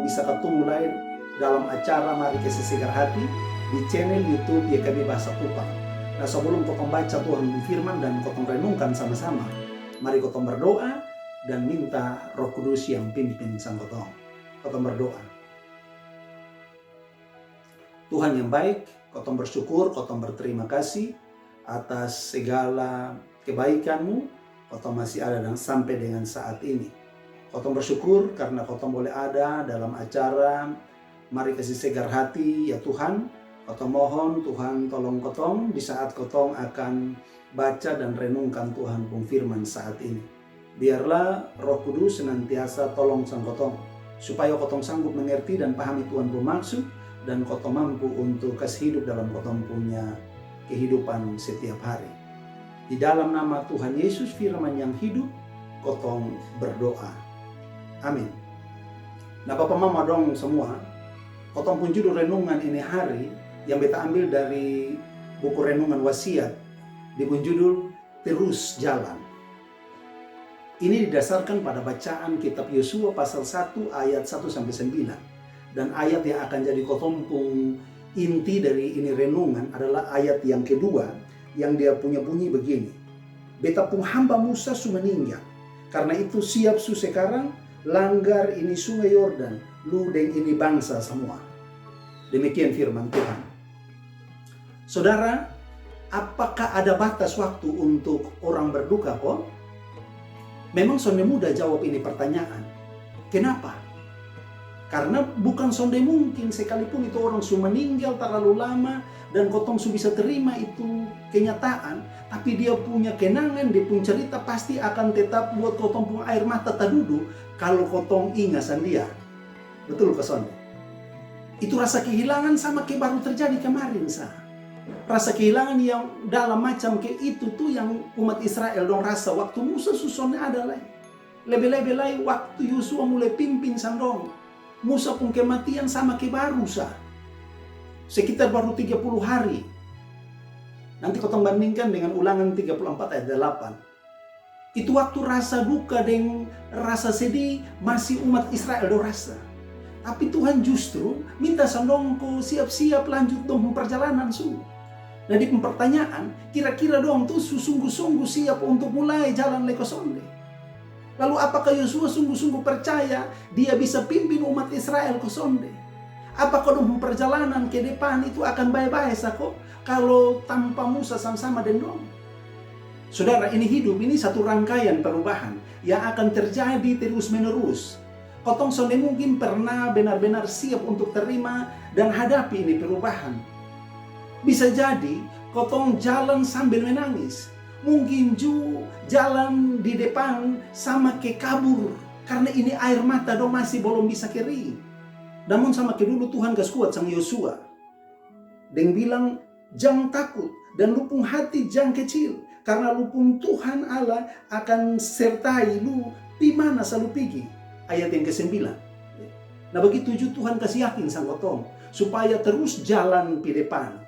bisa ketemu mulai dalam acara Mari Kasih Segar Hati di channel YouTube YKB Bahasa Kupang. Nah, sebelum kotong baca Tuhan firman dan kotong renungkan sama-sama, mari kotong berdoa dan minta Roh Kudus yang pimpin sang kotong. Kotong berdoa. Tuhan yang baik, kotong bersyukur, kotong berterima kasih atas segala kebaikan-Mu. Kotong masih ada dan sampai dengan saat ini. Kotong bersyukur karena kotong boleh ada dalam acara Mari Kasih Segar Hati, ya Tuhan. Kotong mohon Tuhan tolong kotong di saat kotong akan baca dan renungkan Tuhan pun firman saat ini. Biarlah Roh Kudus senantiasa tolong sang kotong, supaya kotong sanggup mengerti dan pahami Tuhan pun maksud, dan kotong mampu untuk kasih hidup dalam kotong punya kehidupan setiap hari. Di dalam nama Tuhan Yesus firman yang hidup, kotong berdoa. Amin. Nah, Bapak Mama dong semua, kotong pun judul renungan ini hari yang beta ambil dari buku renungan wasiat di judul Terus Jalan. Ini didasarkan pada bacaan kitab Yosua pasal 1 ayat 1-9. Dan ayat yang akan jadi kotong pun inti dari ini renungan adalah ayat yang kedua yang dia punya bunyi begini. Beta pun hamba Musa su meninggal. Karena itu siap su sekarang langgar ini sungai Yordan, lu deng ini bangsa semua. Demikian firman Tuhan. Saudara, apakah ada batas waktu untuk orang berduka kok? Memang sonde mudah jawab ini pertanyaan. Kenapa? Karena bukan sonde mungkin sekalipun itu orang su meninggal terlalu lama dan kotong su bisa terima itu kenyataan, tapi dia punya kenangan, dia punya cerita pasti akan tetap buat kotong punya air mata tadudu kalau kotong ingat dia. Betul ke sonde? Itu rasa kehilangan sama kayak baru terjadi kemarin sah. Rasa kehilangan yang dalam macam kayak itu tuh yang umat Israel dong rasa waktu Musa susonnya ada lagi. Lebih-lebih lagi waktu Yosua mulai pimpin sandong. Musa pun kematian sama kayak baru sah. Sekitar baru 30 hari. Nanti kau bandingkan dengan Ulangan 34 ayat 8. Itu waktu rasa duka dan rasa sedih masih umat Israel dong rasa. Tapi Tuhan justru minta sandongku siap-siap lanjut dong perjalanan su. Nah di pertanyaan, kira-kira dong tuh sungguh-sungguh siap untuk mulai jalan leko sonde. Lalu apakah Yosua sungguh-sungguh percaya dia bisa pimpin umat Israel ke sonde? Apakah dong perjalanan ke depan itu akan baik-baik kok kalau tanpa Musa sama-sama dan dong? Saudara, ini hidup, ini satu rangkaian perubahan yang akan terjadi terus-menerus. Kotong sonde mungkin pernah benar-benar siap untuk terima dan hadapi ini perubahan. Bisa jadi kotong jalan sambil menangis. Mungkin jalan di depan sama ke kabur. Karena ini air mata dong masih belum bisa kering. Namun sama ke dulu Tuhan gas kuat sang Yosua. Dan bilang jangan takut dan lupung hati jangan kecil. Karena lupung Tuhan Allah akan sertai lu di mana selalu pergi. Ayat yang ke-9. Nah begitu Tuhan kasih yakin sang kotong supaya terus jalan di depan.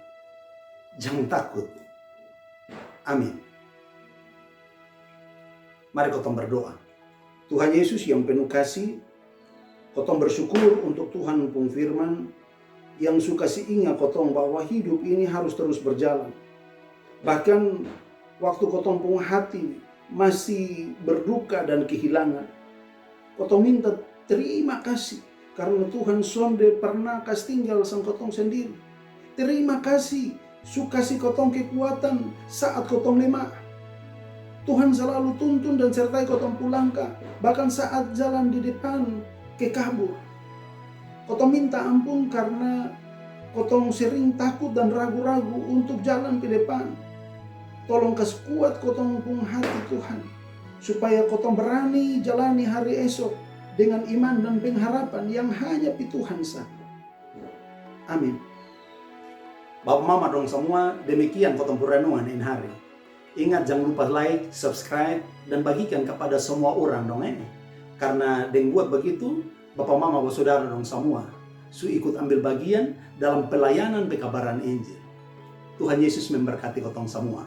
Jangan takut. Amin. Mari kotong berdoa. Tuhan Yesus yang penuh kasih, kotong bersyukur untuk Tuhan pun firman yang suka si ingat kotong bahwa hidup ini harus terus berjalan. Bahkan waktu kotong pun hati masih berduka dan kehilangan, kotong minta terima kasih karena Tuhan sonde pernah kasih tinggal sang kotong sendiri. Terima kasih, kasih kotong kekuatan saat kotong lemah. Tuhan selalu tuntun dan sertai kotong pulangka, bahkan saat jalan di depan ke kabur. Kotong minta ampun karena kotong sering takut dan ragu-ragu untuk jalan ke depan. Tolong kasih kuat kotong pun hati Tuhan, supaya kotong berani jalani hari esok dengan iman dan pengharapan yang hanya di Tuhan saja. Amin. Bapak Mama dong semua, demikian kotong renungan ini hari. Ingat jangan lupa like, subscribe, dan bagikan kepada semua orang dong ini. Karena dengan buat begitu, Bapak Mama Bapak Saudara dong semua su ikut ambil bagian dalam pelayanan pekabaran Injil. Tuhan Yesus memberkati kotong semua.